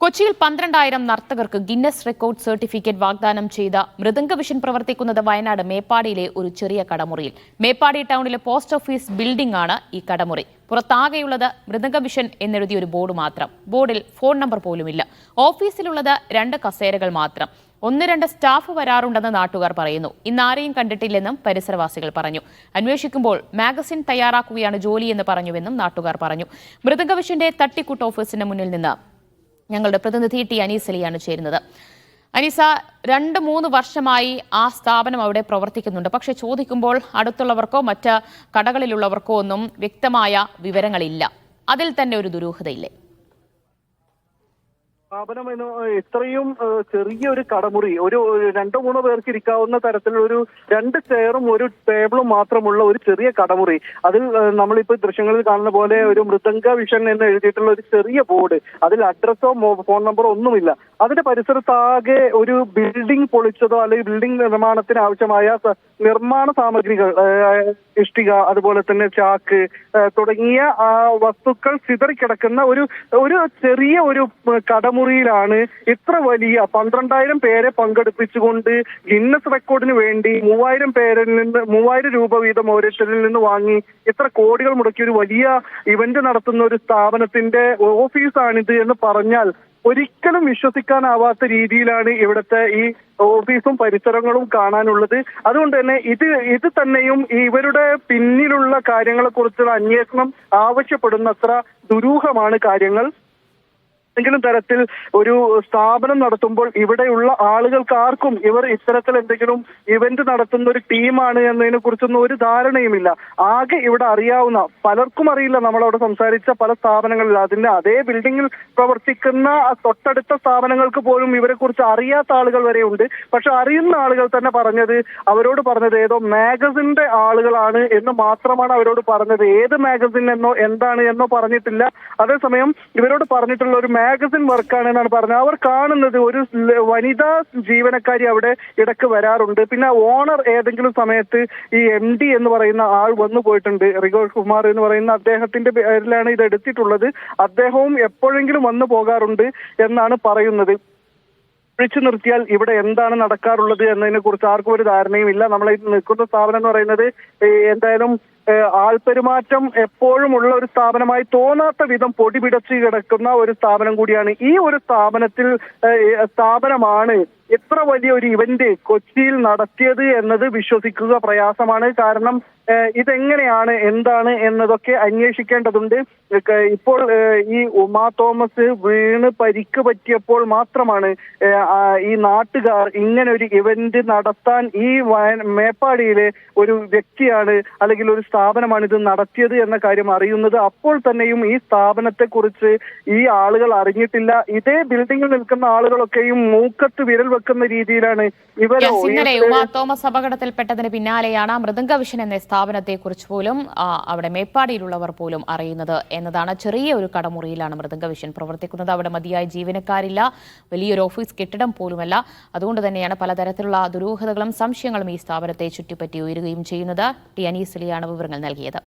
കൊച്ചിയിൽ 12,000 നർത്തകർക്ക് Guinness record certificate വാഗ്ദാനം ചെയ്ത മൃദംഗവിഷൻ പ്രവർത്തിക്കുന്നത് വയനാട് മേപ്പാടിയിലെ ഒരു ചെറിയ കടമുറിയിൽ. മേപ്പാടി ടൗണിലെ പോസ്റ്റ് ഓഫീസ് ബിൽഡിംഗ് ആണ് ഈ കടമുറി. പുറത്താകെയുള്ളത് മൃദംഗവിഷൻ എന്നെഴുതിയ ഒരു ബോർഡ് മാത്രം. ബോർഡിൽ ഫോൺ നമ്പർ പോലുമില്ല. ഓഫീസിലുള്ളത് 2 കസേരകൾ മാത്രം. 1-2 സ്റ്റാഫ് വരാറുണ്ടെന്ന് നാട്ടുകാർ പറയുന്നു. ഇന്നാരെയും കണ്ടിട്ടില്ലെന്നും പരിസരവാസികൾ പറഞ്ഞു. അന്വേഷിക്കുമ്പോൾ മാഗസിൻ തയ്യാറാക്കുകയാണ് ജോലിയെന്ന് പറഞ്ഞുവെന്നും നാട്ടുകാർ പറഞ്ഞു. മൃദംഗവിഷന്റെ തട്ടിക്കൂട്ട് ഓഫീസിന് മുന്നിൽ നിന്ന് ഞങ്ങളുടെ പ്രതിനിധി ടി അനീസ് അലിയാണ് ചേരുന്നത്. അനീസ, 2-3 വർഷമായി ആ സ്ഥാപനം അവിടെ പ്രവർത്തിക്കുന്നുണ്ട്. പക്ഷെ ചോദിക്കുമ്പോൾ അടുത്തുള്ളവർക്കോ മറ്റ് കടകളിലുള്ളവർക്കോ ഒന്നും വ്യക്തമായ വിവരങ്ങളില്ല. അതിൽ തന്നെ ഒരു ദുരൂഹതയില്ലേ? സ്ഥാപനം ഇത്രയും ചെറിയൊരു കടമുറി, ഒരു 2-3 പേർക്ക് ഇരിക്കാവുന്ന തരത്തിലൊരു 2 ചെയറും 1 ടേബിളും മാത്രമുള്ള ഒരു ചെറിയ കടമുറി. അതിൽ നമ്മളിപ്പോ ദൃശ്യങ്ങളിൽ കാണുന്ന പോലെ ഒരു മൃദംഗ വിഷൻ എന്ന് എഴുതിയിട്ടുള്ള ഒരു ചെറിയ ബോർഡ്, അതിൽ അഡ്രസ്സോ ഫോൺ നമ്പറോ ഒന്നുമില്ല. അതിന്റെ പരിസരത്താകെ ഒരു ബിൽഡിംഗ് പൊളിച്ചതോ അല്ലെങ്കിൽ ബിൽഡിംഗ് നിർമ്മാണത്തിന് ആവശ്യമായ നിർമ്മാണ സാമഗ്രികൾ, ഇഷ്ടിക, അതുപോലെ തന്നെ ചാക്ക് തുടങ്ങിയ വസ്തുക്കൾ ചിതറിക്കിടക്കുന്ന ഒരു ചെറിയ ഒരു കടമുറിയിലാണ് ഇത്ര വലിയ 12,000 പേരെ പങ്കെടുപ്പിച്ചുകൊണ്ട് ഗിന്നസ് റെക്കോർഡിന് വേണ്ടി 3,000 പേരിൽ നിന്ന് 3,000 രൂപ വീതം ഓരോരുത്തരിൽ നിന്ന് വാങ്ങി ഇത്ര കോടികൾ മുടക്കി ഒരു വലിയ ഇവന്റ് നടത്തുന്ന ഒരു സ്ഥാപനത്തിന്റെ ഓഫീസാണിത് എന്ന് പറഞ്ഞാൽ ഒരിക്കലും വിശ്വസിക്കാനാവാത്ത രീതിയിലാണ് ഇവിടുത്തെ ഈ ഓഫീസും പരിസരങ്ങളും കാണാനുള്ളത്. അതുകൊണ്ട് തന്നെ ഇത് തന്നെയും ഇവരുടെ പിന്നിലുള്ള കാര്യങ്ങളെ കുറിച്ചുള്ള അന്വേഷണം ആവശ്യപ്പെടുന്നത്ര ദുരൂഹമാണ് കാര്യങ്ങൾ. എന്തെങ്കിലും തരത്തിൽ ഒരു സ്ഥാപനം നടത്തുമ്പോൾ ഇവിടെയുള്ള ആളുകൾക്ക് ആർക്കും ഇവർ ഇത്തരത്തിൽ എന്തെങ്കിലും ഇവന്റ് നടത്തുന്ന ഒരു ടീമാണ് എന്നതിനെ കുറിച്ചൊന്നും ഒരു ധാരണയുമില്ല. ആകെ ഇവിടെ അറിയാവുന്ന പലർക്കും അറിയില്ല. നമ്മളവിടെ സംസാരിച്ച പല സ്ഥാപനങ്ങളിൽ അതിന്റെ അതേ ബിൽഡിങ്ങിൽ പ്രവർത്തിക്കുന്ന തൊട്ടടുത്ത സ്ഥാപനങ്ങൾക്ക് പോലും ഇവരെ കുറിച്ച് അറിയാത്ത ആളുകൾ വരെ ഉണ്ട്. പക്ഷെ അറിയുന്ന ആളുകൾ തന്നെ അവരോട് പറഞ്ഞത് ഏതോ മാഗസിന്റെ ആളുകളാണ് എന്ന് മാത്രമാണ് അവരോട് പറഞ്ഞത്. ഏത് മാഗസിൻ എന്നോ എന്താണ് എന്നോ പറഞ്ഞിട്ടില്ല. അതേസമയം ഇവരോട് പറഞ്ഞിട്ടുള്ള ഒരു മാഗസിൻ വർക്കാണ് എന്നാണ് പറഞ്ഞത്. അവർ കാണുന്നത് ഒരു വനിതാ ജീവനക്കാരി അവിടെ ഇടയ്ക്ക് വരാറുണ്ട്. പിന്നെ ഓണർ ഏതെങ്കിലും സമയത്ത് ഈ MD എന്ന് പറയുന്ന ആൾ വന്നു പോയിട്ടുണ്ട്. റിഗോഷ് കുമാർ എന്ന് പറയുന്ന അദ്ദേഹത്തിന്റെ പേരിലാണ് ഇത് എടുത്തിട്ടുള്ളത്. അദ്ദേഹവും എപ്പോഴെങ്കിലും വന്നു പോകാറുണ്ട് എന്നാണ് പറയുന്നത്. വിളിച്ചു നിർത്തിയാൽ ഇവിടെ എന്താണ് നടക്കാറുള്ളത് എന്നതിനെ കുറിച്ച് ആർക്കും ഒരു ധാരണയും ഇല്ല. നമ്മൾ നിൽക്കുന്ന സ്ഥാപനം എന്ന് പറയുന്നത് എന്തായാലും ആൾപെരുമാറ്റം എപ്പോഴും ഉള്ള ഒരു സ്ഥാപനമായി തോന്നാത്ത വിധം പൊടി പിടച്ച് കിടക്കുന്ന ഒരു സ്ഥാപനം കൂടിയാണ്. ഈ ഒരു സ്ഥാപനമാണ് എത്ര വലിയ ഒരു ഇവന്റ് കൊച്ചിയിൽ നടത്തിയത് എന്നത് വിശ്വസിക്കുക പ്രയാസമാണ്. കാരണം ഇതെങ്ങനെയാണ് എന്താണ് എന്നതൊക്കെ അന്വേഷിക്കേണ്ടതുണ്ട്. ഇപ്പോൾ ഈ ഉമാ തോമസ് വീണ് പരിക്ക് പറ്റിയപ്പോൾ മാത്രമാണ് ഈ നാട്ടുകാർ ഇങ്ങനെ ഒരു ഇവന്റ് നടത്താൻ ഈ മേപ്പാടിയിലെ ഒരു വ്യക്തിയാണ് അല്ലെങ്കിൽ ഒരു സ്ഥാപനമാണ് ഇത് നടത്തിയത് എന്ന കാര്യം അറിയുന്നത്. അപ്പോൾ തന്നെയും ഈ സ്ഥാപനത്തെ കുറിച്ച് ഈ ആളുകൾ അറിഞ്ഞിട്ടില്ല. ഇതേ ബിൽഡിങ്ങിൽ നിൽക്കുന്ന ആളുകളൊക്കെയും മൂക്കത്ത് വിരൽ വെക്കുന്ന രീതിയിലാണ് ഇവരെ. ഉമാ തോമസ് അപകടത്തിൽപ്പെട്ടതിന് പിന്നാലെയാണ് മൃദംഗവിഷൻ എന്ന സ്ഥാപനത്തെ കുറിച്ച് പോലും അവിടെ മേപ്പാടിയിലുള്ളവർ പോലും അറിയുന്നത് എന്നതാണ്. ചെറിയ ഒരു കടമുറിയിലാണ് മൃദംഗവിഷൻ പ്രവർത്തിക്കുന്നത്. അവിടെ മതിയായ ജീവനക്കാരില്ല. വലിയൊരു ഓഫീസ് കെട്ടിടം പോലുമല്ല. അതുകൊണ്ട് തന്നെയാണ് പലതരത്തിലുള്ള ദുരൂഹതകളും സംശയങ്ങളും ഈ സ്ഥാപനത്തെ ചുറ്റിപ്പറ്റി ഉയരുകയും ചെയ്യുന്നത്. ടി അനീസ് അലിയാണ് വിവരങ്ങൾ നൽകിയത്.